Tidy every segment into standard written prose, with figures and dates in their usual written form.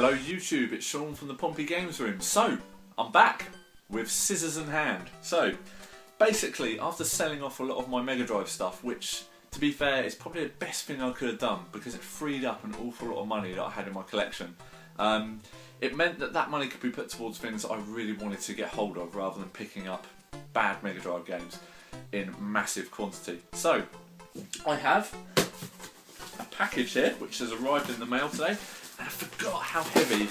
Hello YouTube, it's Sean from the Pompey Games Room. So, I'm back with scissors in hand. So, basically, after selling off a lot of my Megadrive stuff, which, to be fair, is probably the best thing I could have done because it freed up an awful lot of money that I had in my collection. It meant that that money could be put towards things that I really wanted to get hold of rather than picking up bad Megadrive games in massive quantity. So, I have a package here which has arrived in the mail today. I forgot how heavy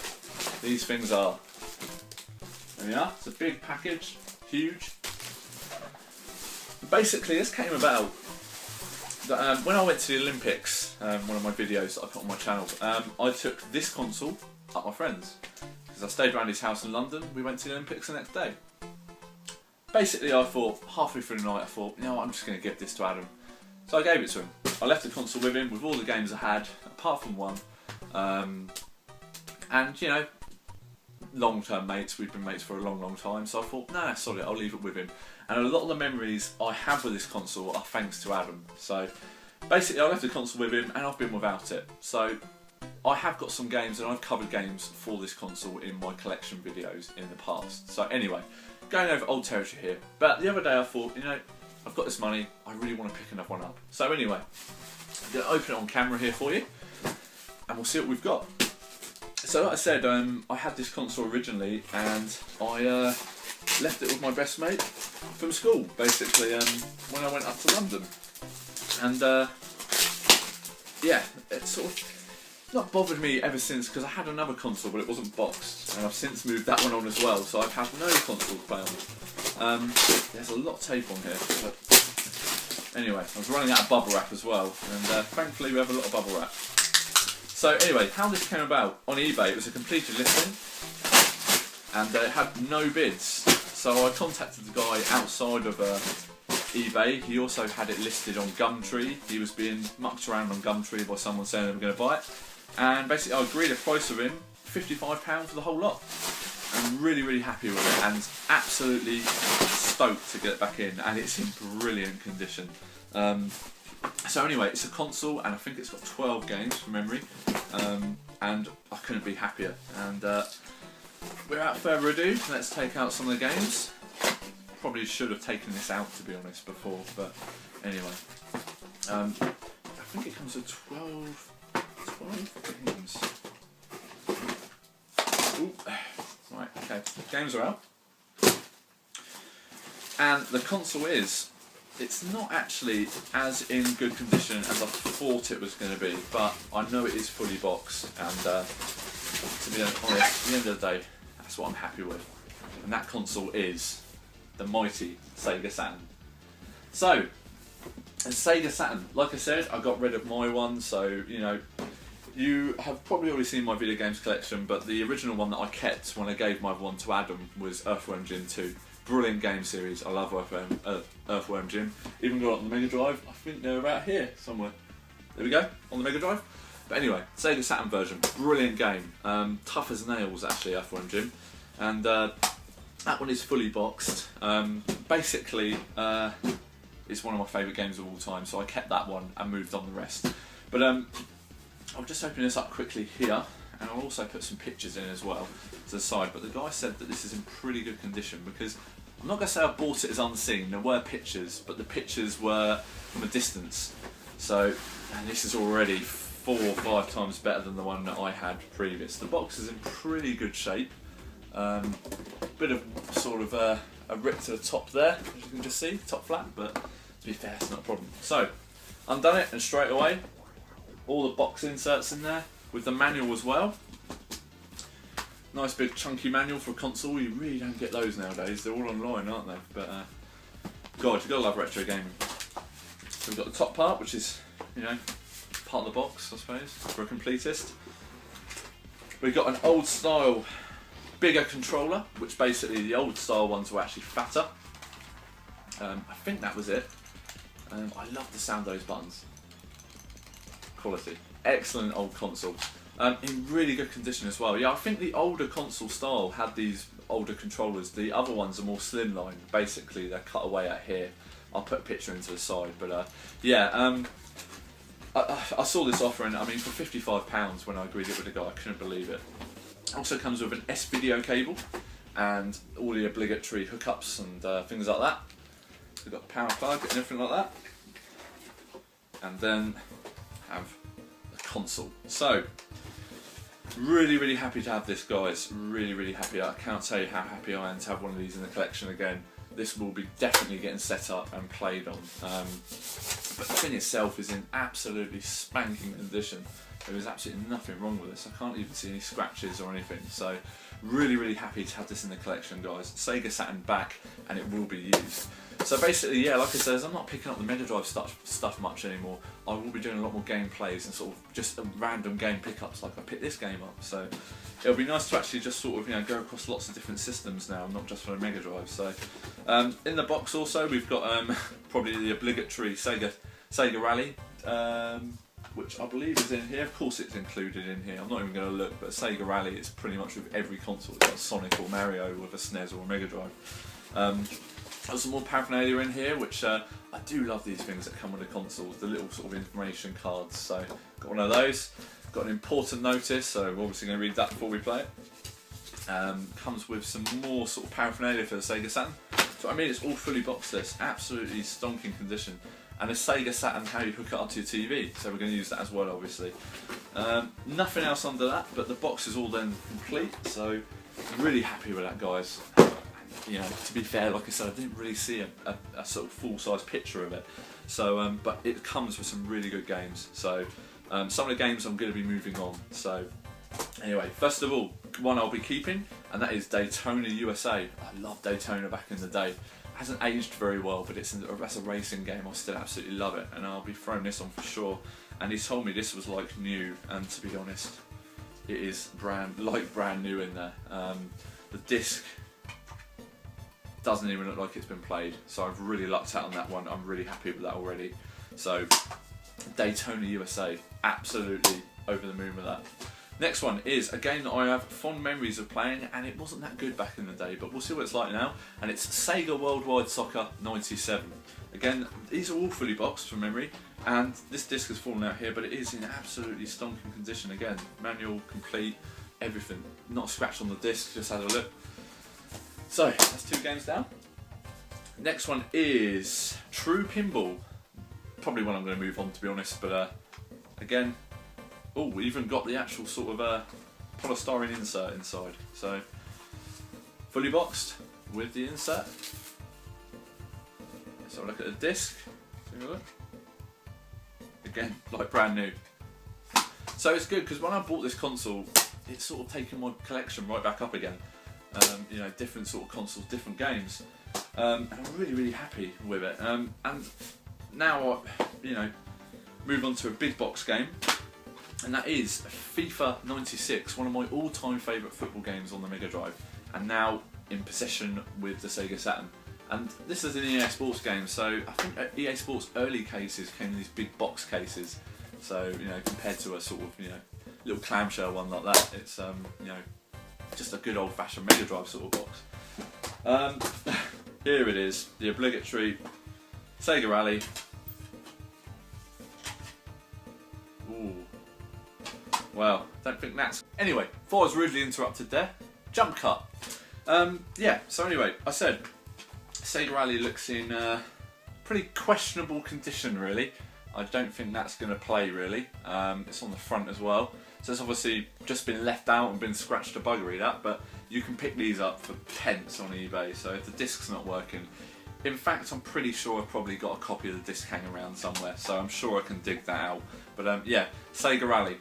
these things are. There we are, it's a big package, huge. Basically this came about that, when I went to the Olympics, one of my videos that I put on my channel, I took this console up my friend's. Because I stayed around his house in London, we went to the Olympics the next day. Basically I thought, halfway through the night I thought, you know what, I'm just going to give this to Adam. So I gave it to him. I left the console with him with all the games I had, apart from one. And you know, long-term mates, we've been mates for a long time, so I thought, nah, sorry, I'll leave it with him. And a lot of the memories I have with this console are thanks to Adam. So basically I left the console with him and I've been without it. So I have got some games and I've covered games for this console in my collection videos in the past. So anyway, going over old territory here. But the other day I thought, you know, I've got this money, I really want to pick another one up. So anyway, I'm going to open it on camera here for you and we'll see what we've got. So like I said, I had this console originally and I left it with my best mate from school, basically, when I went up to London. And yeah, it sort of not bothered me ever since, because I had another console but it wasn't boxed, and I've since moved that one on as well, so I've had no console to play on. There's a lot of tape on here, but anyway, I was running out of bubble wrap as well, and thankfully we have a lot of bubble wrap. So anyway, how this came about, on eBay it was a completed listing and it had no bids, so I contacted the guy outside of eBay. He also had it listed on Gumtree. He was being mucked around on Gumtree by someone saying they were going to buy it, and basically I agreed a price with him, £55 for the whole lot. I'm really happy with it and absolutely stoked to get it back in, and it's in brilliant condition. So anyway, it's a console and I think it's got 12 games from memory, and I couldn't be happier. And without further ado, let's take out some of the games. Probably should have taken this out, to be honest, before, but anyway. I think it comes with 12 games. Ooh. Right, okay, games are out. And the console it's not actually as in good condition as I thought it was going to be, but I know it is fully boxed, and to be honest, at the end of the day, that's what I'm happy with. And that console is the mighty Sega Saturn. So, a Sega Saturn, like I said, I got rid of my one, so you know, you have probably already seen my video games collection, but the original one that I kept when I gave my one to Adam was Earthworm Jim 2. Brilliant game series, I love Earthworm Jim. Even got it on the Megadrive, I think they're about here somewhere. There we go, on the Megadrive. But anyway, Sega Saturn version, brilliant game. Tough as nails actually, Earthworm Jim. And that one is fully boxed. Basically, it's one of my favourite games of all time, so I kept that one and moved on the rest. But I'll just open this up quickly here, and I'll also put some pictures in as well to the side. But the guy said that this is in pretty good condition, because I'm not going to say I bought it as unseen. There were pictures, but the pictures were from a distance. So, and this is already 4 or 5 times better than the one that I had previous. The box is in pretty good shape. Bit of sort of a rip to the top there, as you can just see, top flat, but to be fair, it's not a problem. So, undone it, and straight away, all the box inserts in there, with the manual as well. Nice big chunky manual for a console. You really don't get those nowadays. They're all online, aren't they? But God, you've got to love retro gaming. So we've got the top part, which is, you know, part of the box, I suppose, for a completist. We've got an old style, bigger controller, which basically the old style ones were actually fatter. I think that was it. I love the sound of those buttons. Quality. Excellent old console. In really good condition as well. Yeah, I think the older console style had these older controllers. The other ones are more slimline. Basically, they're cut away at here. I'll put a picture into the side. But yeah, I saw this offer, and I mean, for £55 when I agreed it with the guy, I couldn't believe it. Also comes with an S-video cable and all the obligatory hookups and things like that. We've got the power plug and everything like that. And then have the console. So, really happy to have this, guys. Really happy. I can't tell you how happy I am to have one of these in the collection again. This will be definitely getting set up and played on. But the thing itself is in absolutely spanking condition. There is absolutely nothing wrong with this. I can't even see any scratches or anything. So really happy to have this in the collection, guys. Sega Saturn back, and it will be used. So basically, yeah, like I said, I'm not picking up the Megadrive stuff much anymore. I will be doing a lot more gameplays and sort of just random game pickups, like I picked this game up. So it'll be nice to actually just sort of, you know, go across lots of different systems now, not just for the Megadrive. So in the box also we've got probably the obligatory Sega Rally, which I believe is in here. Of course it's included in here. I'm not even going to look, but Sega Rally is pretty much with every console. It's got Sonic or Mario with a SNES or a Mega Drive. Got some more paraphernalia in here, which I do love these things that come with the consoles, the little sort of information cards. So got one of those. Got an important notice, so we're obviously going to read that before we play it. Comes with some more sort of paraphernalia for the Sega Saturn. So I mean, it's all fully boxed. This absolutely stonking condition. And a Sega Saturn, how you hook it up to your TV, so we're going to use that as well, obviously. Nothing else under that, but the box is all then complete, so really happy with that, guys. You know, to be fair, like I said, I didn't really see a sort of full-size picture of it, so but it comes with some really good games. So some of the games I'm going to be moving on. So anyway, first of all, one I'll be keeping, and that is Daytona USA. I loved Daytona back in the day. Hasn't aged very well, but that's a racing game. I still absolutely love it, and I'll be throwing this on for sure. And he told me this was like new, and to be honest, it is brand new in there. The disc doesn't even look like it's been played, so I've really lucked out on that one. I'm really happy with that already. So Daytona USA, absolutely over the moon with that. Next one is a game that I have fond memories of playing, and it wasn't that good back in the day, but we'll see what it's like now. And it's Sega Worldwide Soccer 97. Again, these are all fully boxed from memory, and this disc has fallen out here, but it is in absolutely stonking condition. Again, manual, complete, everything. Not a scratch on the disc, just had a look. So, that's 2 games down. Next one is True Pinball. Probably one I'm going to move on, to be honest, but again, oh, we even got the actual sort of polystyrene insert inside. So, fully boxed with the insert. Let's have a look at the disc. Take a look. Again, like brand new. So it's good because when I bought this console, it's sort of taken my collection right back up again. You know, different sort of consoles, different games, and I'm really happy with it. And now, you know, move on to a big box game, and that is FIFA 96, one of my all-time favourite football games on the Mega Drive, and now in possession with the Sega Saturn. And this is an EA Sports game, so I think EA Sports early cases came in these big box cases. So, you know, compared to a sort of, you know, little clamshell one like that, it's you know, just a good old-fashioned Mega Drive sort of box. Here it is, the obligatory Sega Rally. Ooh. Well, don't think that's... Anyway, before I was rudely interrupted there, jump cut. Yeah, so anyway, I said Sega Rally looks in pretty questionable condition, really. I don't think that's going to play, really. It's on the front as well. So it's obviously just been left out and been scratched to buggery that, but you can pick these up for pence on eBay, so if the disc's not working... In fact, I'm pretty sure I've probably got a copy of the disc hanging around somewhere, so I'm sure I can dig that out. But yeah, Sega Rally.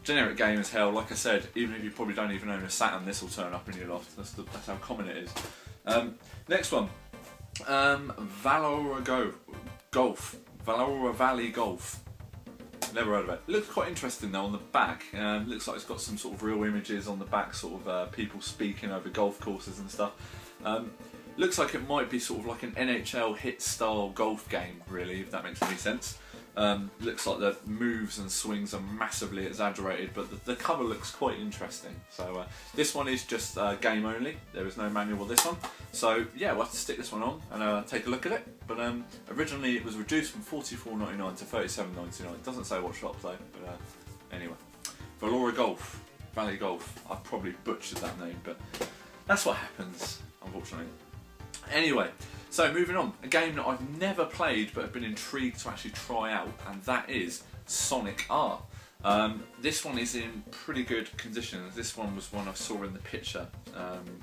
Generic game as hell, like I said, even if you probably don't even own a Saturn, this will turn up in your loft. That's how common it is. Next one. Valora Valley Golf. Never heard of it. It looks quite interesting though on the back. Looks like it's got some sort of real images on the back, sort of people speaking over golf courses and stuff. Looks like it might be sort of like an NHL hit style golf game, really, if that makes any sense. Looks like the moves and swings are massively exaggerated, but the cover looks quite interesting. So this one is just game only. There is no manual with this one. So yeah, we'll have to stick this one on and take a look at it. But originally it was reduced from $44.99 to $37.99. It doesn't say what shop though. But anyway, Valora Golf. Valley Golf. I probably butchered that name, but that's what happens, unfortunately. Anyway, so moving on, a game that I've never played but have been intrigued to actually try out, and that is Sonic R. This one is in pretty good condition. This one was one I saw in the picture,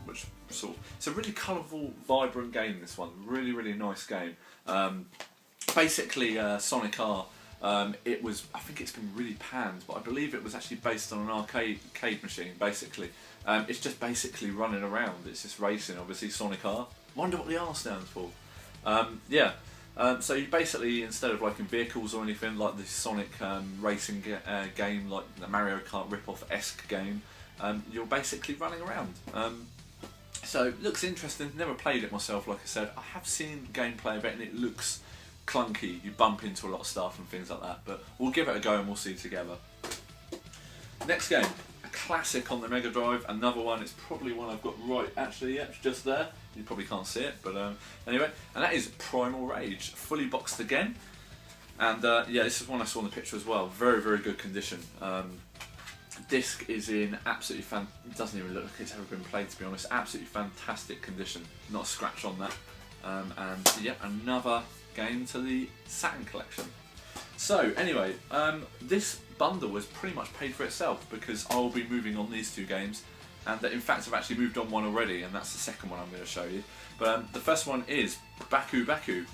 which it's a really colourful, vibrant game. This one, really nice game. Basically, Sonic R. I think it's been really panned, but I believe it was actually based on an arcade machine. Basically, it's just basically running around. It's just racing. Obviously, Sonic R. Wonder what the R stands for. So you basically, instead of like in vehicles or anything like the Sonic racing game, like the Mario Kart rip-off-esque game, you're basically running around. So it looks interesting. Never played it myself, like I said. I have seen gameplay of it and it looks clunky. You bump into a lot of stuff and things like that, but we'll give it a go and we'll see together. Next game, a classic on the Megadrive, another one. It's probably one I've got right, actually, yeah, it's just there. You probably can't see it, but anyway, and that is Primal Rage, fully boxed again. And yeah, this is one I saw in the picture as well. Very good condition. Disc is in absolutely it doesn't even look like it's ever been played, to be honest. Absolutely fantastic condition, not a scratch on that. And yeah, another game to the Saturn collection. So anyway, this bundle was pretty much paid for itself because I will be moving on these two games, and in fact I've actually moved on one already, and that's the second one I'm going to show you. But the first one is Baku Baku.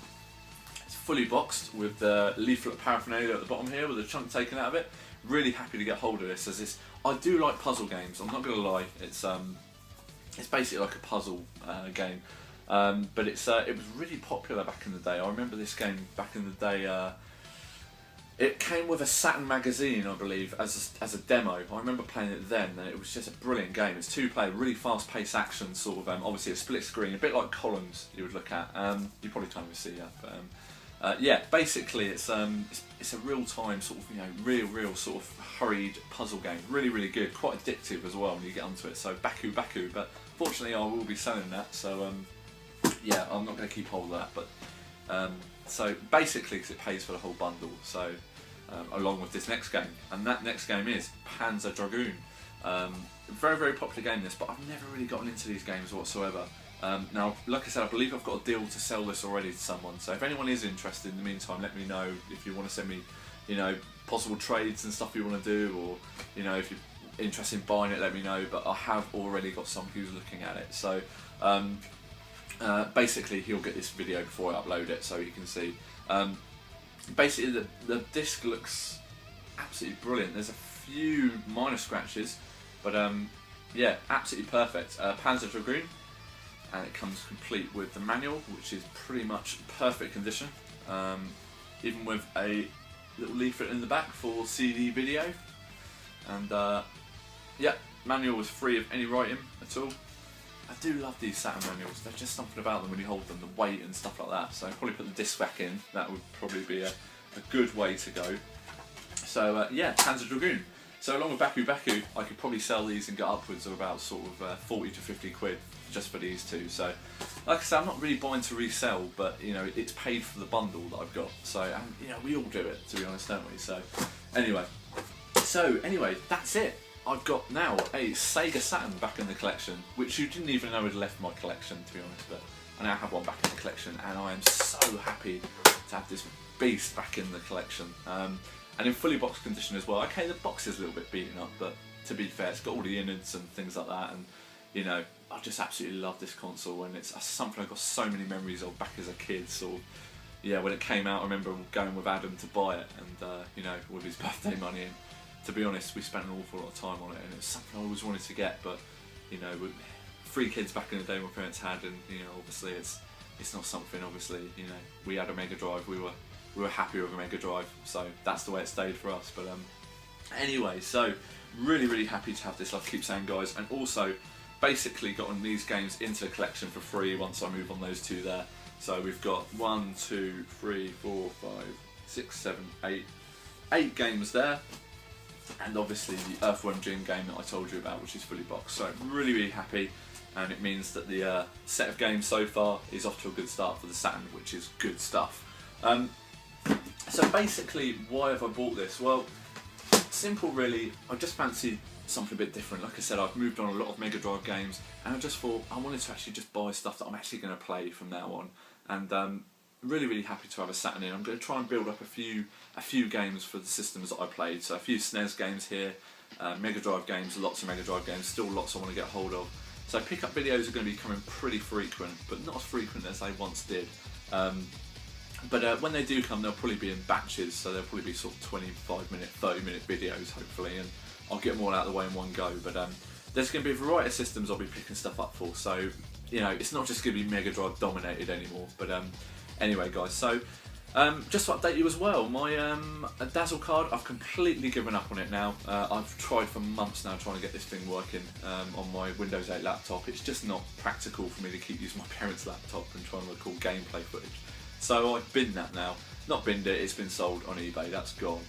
It's fully boxed with the leaflet paraphernalia at the bottom here with a chunk taken out of it. Really happy to get hold of this, as this, I do like puzzle games, I'm not going to lie. It's basically like a puzzle game. But it was really popular back in the day. I remember this game back in the day. It came with a Saturn magazine, I believe, as a demo. I remember playing it then, and it was just a brilliant game. It's two-player, really fast-paced action, sort of. Obviously, a split screen, a bit like Columns. You would look at. You probably can't even see that, but yeah, basically, it's a real-time sort of, real sort of hurried puzzle game. Really good, quite addictive as well when you get onto it. So Baku Baku, but fortunately, I will be selling that. So yeah, I'm not going to keep hold of that, but so basically, because it pays for the whole bundle, so along with this next game, and that next game is Panzer Dragoon. Very popular game this, but I've never really gotten into these games whatsoever. Now, like I said, I believe I've got a deal to sell this already to someone, so if anyone is interested in the meantime, let me know. If you want to send me, possible trades and stuff you want to do, or, if you're interested in buying it, let me know, but I have already got someone who's looking at it, so basically he'll get this video before I upload it so you can see. Basically the disc looks absolutely brilliant. There's a few minor scratches, but yeah, absolutely perfect. Panzer Dragoon, and it comes complete with the manual, which is pretty much perfect condition, even with a little leaflet in the back for CD video, and yeah, manual was free of any writing at all. I do love these Saturn manuals. There's just something about them when you hold them, the weight and stuff like that. So I'll probably put the disc back in. That would probably be a good way to go. So yeah, Panzer Dragoon. So along with Baku Baku, I could probably sell these and get upwards of about sort of 40 to 50 quid just for these two. So like I said, I'm not really buying to resell, but it's paid for the bundle that I've got. So we all do it, to be honest, don't we? So anyway, that's it. I've got now a Sega Saturn back in the collection, which you didn't even know had left my collection, to be honest, but I now have one back in the collection, and I am so happy to have this beast back in the collection. And in fully boxed condition as well. Okay, the box is a little bit beaten up, but to be fair, it's got all the innards and things like that, and I just absolutely love this console, and it's something I've got so many memories of back as a kid. So yeah, when it came out, I remember going with Adam to buy it, and with his birthday money, and to be honest, we spent an awful lot of time on it, and it's something I always wanted to get, but with 3 kids back in the day my parents had, and obviously it's not something. Obviously, we had a Megadrive, we were happy with a Megadrive, so that's the way it stayed for us. But anyway, so really happy to have this, like I keep saying, guys, and also basically gotten these games into the collection for free once I move on those two there. So we've got 1, 2, 3, 4, 5, 6, 7, 8 games there. And obviously the Earthworm Jim game that I told you about, which is fully boxed. So really happy, and it means that the set of games so far is off to a good start for the Saturn, which is good stuff. So basically, why have I bought this? Well, simple really. I just fancied something a bit different. Like I said, I've moved on a lot of Megadrive games, and I just thought I wanted to actually just buy stuff that I'm actually going to play from now on. And really happy to have a Saturn in. I'm going to try and build up a few games for the systems that I played. So a few SNES games here, Megadrive games, lots of Megadrive games, still lots I want to get hold of. So pickup videos are going to be coming pretty frequent, but not as frequent as they once did. But when they do come, they'll probably be in batches, so they'll probably be sort of 25-minute, 30-minute videos, hopefully, and I'll get them all out of the way in one go. But there's going to be a variety of systems I'll be picking stuff up for, so you know, it's not just going to be Megadrive dominated anymore. But anyway, guys, so just to update you as well, my Dazzle card, I've completely given up on it now. I've tried for months now trying to get this thing working on my Windows 8 laptop. It's just not practical for me to keep using my parents' laptop and trying to record gameplay footage. So I've binned that now. Not binned it, it's been sold on eBay, that's gone.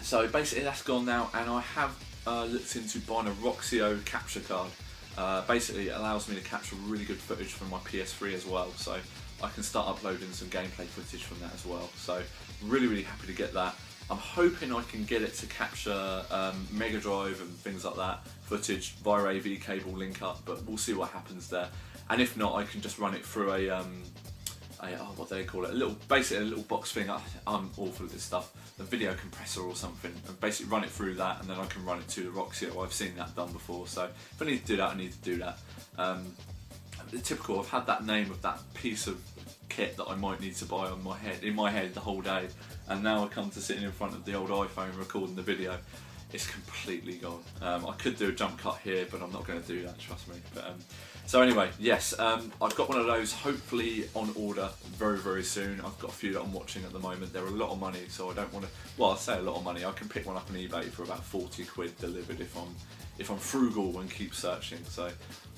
So basically that's gone now, and I have looked into buying a Roxio capture card. Basically it allows me to capture really good footage from my PS3 as well, so I can start uploading some gameplay footage from that as well. So really happy to get that. I'm hoping I can get it to capture Megadrive and things like that, footage via AV cable link up, but we'll see what happens there. And if not, I can just run it through what do they call it? Basically a little box thing. I'm awful at this stuff. A video compressor or something, and basically run it through that, and then I can run it to the Roxio. I've seen that done before, so if I need to do that, I need to do that. Typical. I've had that name of that piece of kit that I might need to buy in my head the whole day, and now I come to sitting in front of the old iPhone recording the video. It's completely gone. I could do a jump cut here, but I'm not going to do that, trust me. But so anyway, yes, I've got one of those hopefully on order very soon. I've got a few that I'm watching at the moment. They're a lot of money, so I don't want to. Well, I say a lot of money. I can pick one up on eBay for about 40 quid delivered if I'm frugal and keep searching. So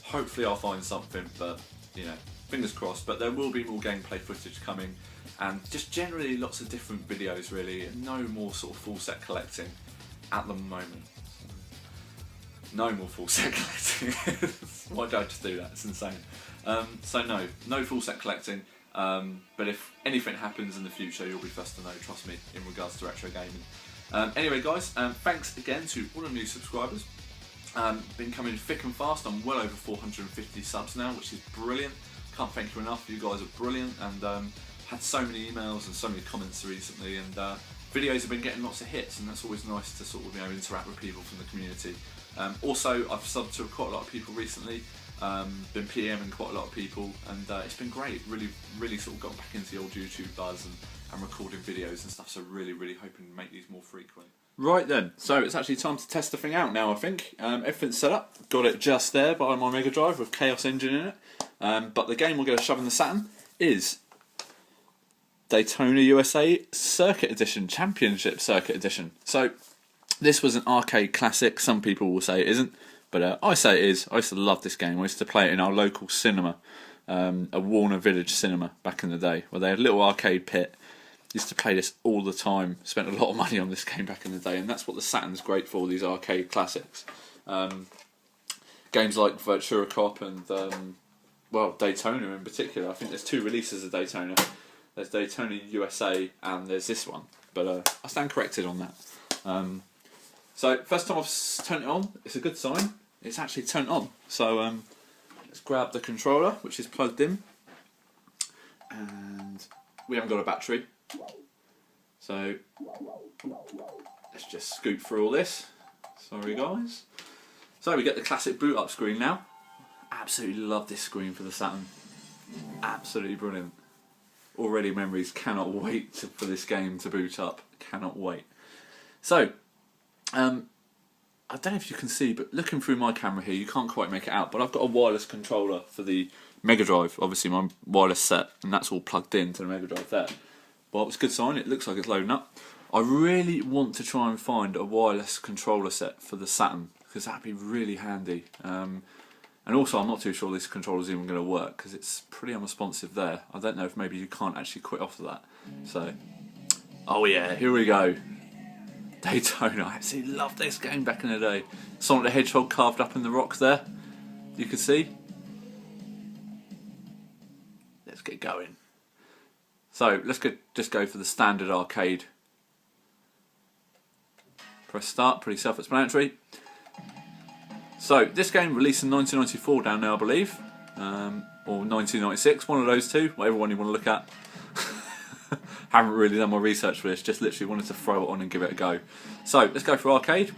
hopefully I'll find something, but you know, fingers crossed. But there will be more gameplay footage coming, and just generally lots of different videos. Really, no more sort of full set collecting at the moment. No more full set collecting. Why don't I just do that? It's insane. So no full set collecting. But if anything happens in the future, you'll be first to know. Trust me, in regards to retro gaming. Anyway, guys, thanks again to all the new subscribers. Been coming thick and fast. I'm well over 450 subs now, which is brilliant. Can't thank you enough. You guys are brilliant, and had so many emails and so many comments recently, and videos have been getting lots of hits, and that's always nice to sort of interact with people from the community. Also, I've subbed to quite a lot of people recently, been PMing quite a lot of people, and it's been great. Really sort of got back into the old YouTube buzz and recording videos and stuff. So really hoping to make these more frequent. Right then, so it's actually time to test the thing out now. I think everything's set up. Got it just there by my Megadrive with Chaos Engine in it. But the game we're going to shove in the Saturn is Daytona USA Circuit Edition, Championship Circuit Edition. So this was an arcade classic. Some people will say it isn't, but I say it is. I used to love this game. I used to play it in our local cinema, a Warner Village cinema back in the day, where they had a little arcade pit. Used to play this all the time. Spent a lot of money on this game back in the day, and that's what the Saturn's great for, these arcade classics. Games like Virtua Cop and Daytona in particular. I think there's two releases of Daytona. There's Daytona USA and there's this one, but I stand corrected on that. So first time I've turned it on, it's a good sign. It's actually turned on. So let's grab the controller, which is plugged in, and we haven't got a battery. So let's just scoot through all this. Sorry guys. So we get the classic boot up screen now. Absolutely love this screen for the Saturn. Absolutely brilliant. Already memories, cannot wait for this game to boot up. Cannot wait. So, I don't know if you can see, but looking through my camera here, you can't quite make it out, but I've got a wireless controller for the Megadrive, obviously my wireless set, and that's all plugged into the Megadrive there. Well, it's a good sign, it looks like it's loading up. I really want to try and find a wireless controller set for the Saturn, because that'd be really handy. And also, I'm not too sure this controller's even going to work, because it's pretty unresponsive there. I don't know if maybe you can't actually quit off of that. So, oh yeah, here we go. Daytona. I absolutely loved this game back in the day. Sonic the Hedgehog carved up in the rocks there. You can see. Let's get going. So let's just go for the standard arcade. Press start, pretty self-explanatory. So this game released in 1994 down there, I believe, or 1996, one of those two, whatever one you want to look at. Haven't really done my research for this, just literally wanted to throw it on and give it a go. So let's go for arcade.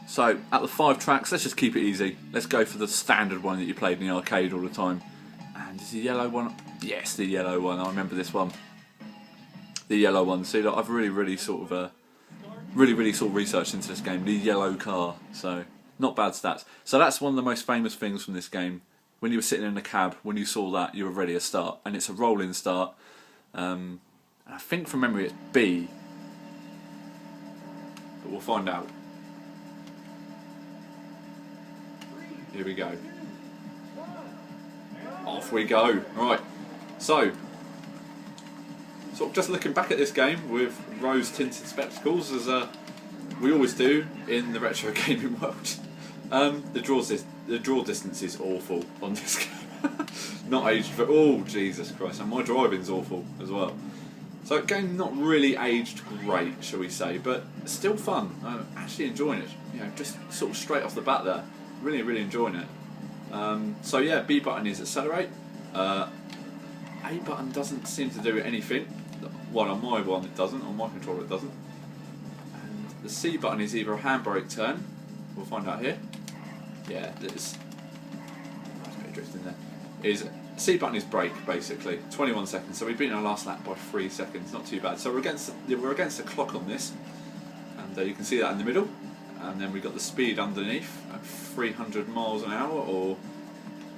So out of the 5 tracks, let's just keep it easy. Let's go for the standard one that you played in the arcade all the time. And is the yellow one? Yes, the yellow one. I remember this one. The yellow one. See, look, I've really sort of researched into this game. The yellow car. So not bad stats. So that's one of the most famous things from this game. When you were sitting in the cab, when you saw that, you were ready to start, and it's a rolling start. And I think from memory it's B, but we'll find out. Here we go. Off we go. Right. So, sort of just looking back at this game with rose-tinted spectacles, as we always do in the retro gaming world. The draw distance is awful on this game. Not aged for... Oh, Jesus Christ. And my driving's awful as well. So, game not really aged great, shall we say, but still fun. I'm actually enjoying it. You know, just sort of straight off the bat there. Really enjoying it. So yeah, B button is accelerate. A button doesn't seem to do anything. Well, on my one it doesn't. On my controller it doesn't. And the C button is either a handbrake turn. We'll find out here. Yeah, there's a bit of drift in there. C button is brake, basically. 21 seconds. So we've beaten our last lap by 3 seconds. Not too bad. So we're against the clock on this, and you can see that in the middle. And then we've got the speed underneath at 300 miles an hour or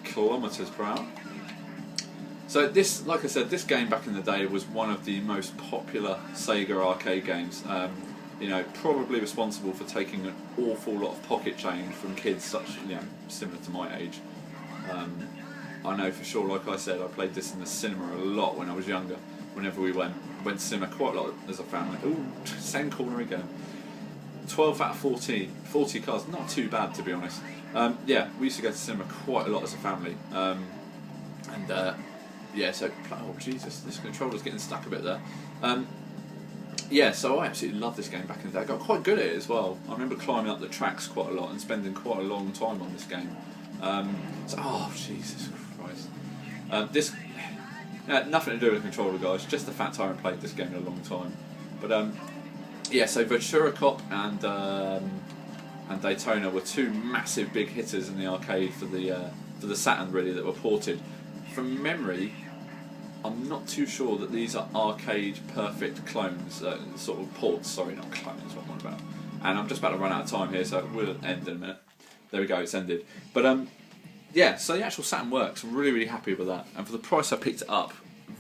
kilometres per hour. So this, like I said, this game back in the day was one of the most popular Sega arcade games. You know, probably responsible for taking an awful lot of pocket change from kids such, you know, similar to my age. I know for sure, like I said, I played this in the cinema a lot when I was younger. Whenever we went to cinema quite a lot as a family. Ooh, same corner again. 12 out of 40 cars, not too bad to be honest. Yeah, we used to go to cinema quite a lot as a family. Yeah, so, oh Jesus, this controller's getting stuck a bit there. Yeah, so I absolutely loved this game back in the day. I got quite good at it as well. I remember climbing up the tracks quite a lot and spending quite a long time on this game. So, oh Jesus Christ. This, nothing to do with the controller, guys, just the fact I haven't played this game in a long time. But, yeah, so Ventura Cop and Daytona were two massive big hitters in the arcade for the Saturn, really, that were ported. From memory, I'm not too sure that these are arcade perfect clones, sort of ports. Sorry, not clones. What I'm on about. And I'm just about to run out of time here, so it will end in a minute. There we go, it's ended. But yeah, so the actual Saturn works. I'm really happy with that. And for the price I picked it up,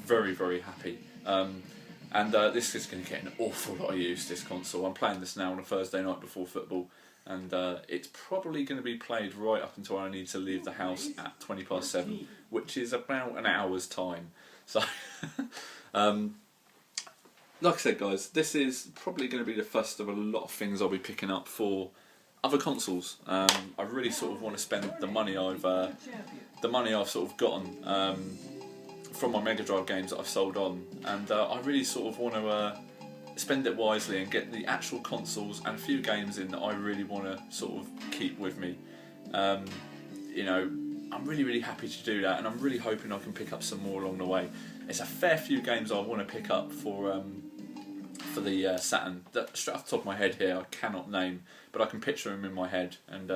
very happy. And this is going to get an awful lot of use, this console. I'm playing this now on a Thursday night before football, and it's probably going to be played right up until I need to leave the house at 7:20, which is about an hour's time. So, like I said, guys, this is probably going to be the first of a lot of things I'll be picking up for other consoles. I really sort of want to spend the money I've sort of gotten from my Megadrive games that I've sold on, and I really sort of want to spend it wisely and get the actual consoles and a few games in that I really want to sort of keep with me. You know, I'm really happy to do that, and I'm really hoping I can pick up some more along the way. There's a fair few games I want to pick up for the Saturn that straight off the top of my head here I cannot name, but I can picture them in my head. And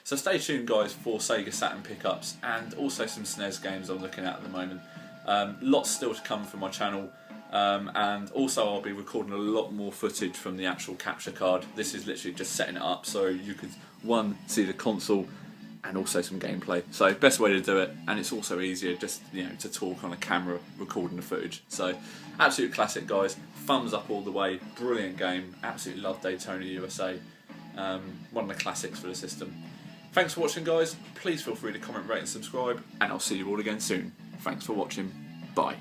so stay tuned, guys, for Sega Saturn pickups and also some SNES games I'm looking at the moment. Lots still to come from my channel, and also I'll be recording a lot more footage from the actual capture card. This is literally just setting it up so you could, one, see the console and also some gameplay. So best way to do it, and it's also easier just, you know, to talk on a camera recording the footage. So absolute classic, guys. Thumbs up all the way. Brilliant game. Absolutely love Daytona USA. One of the classics for the system. Thanks for watching, guys. Please feel free to comment, rate and subscribe, and I'll see you all again soon. Thanks for watching. Bye.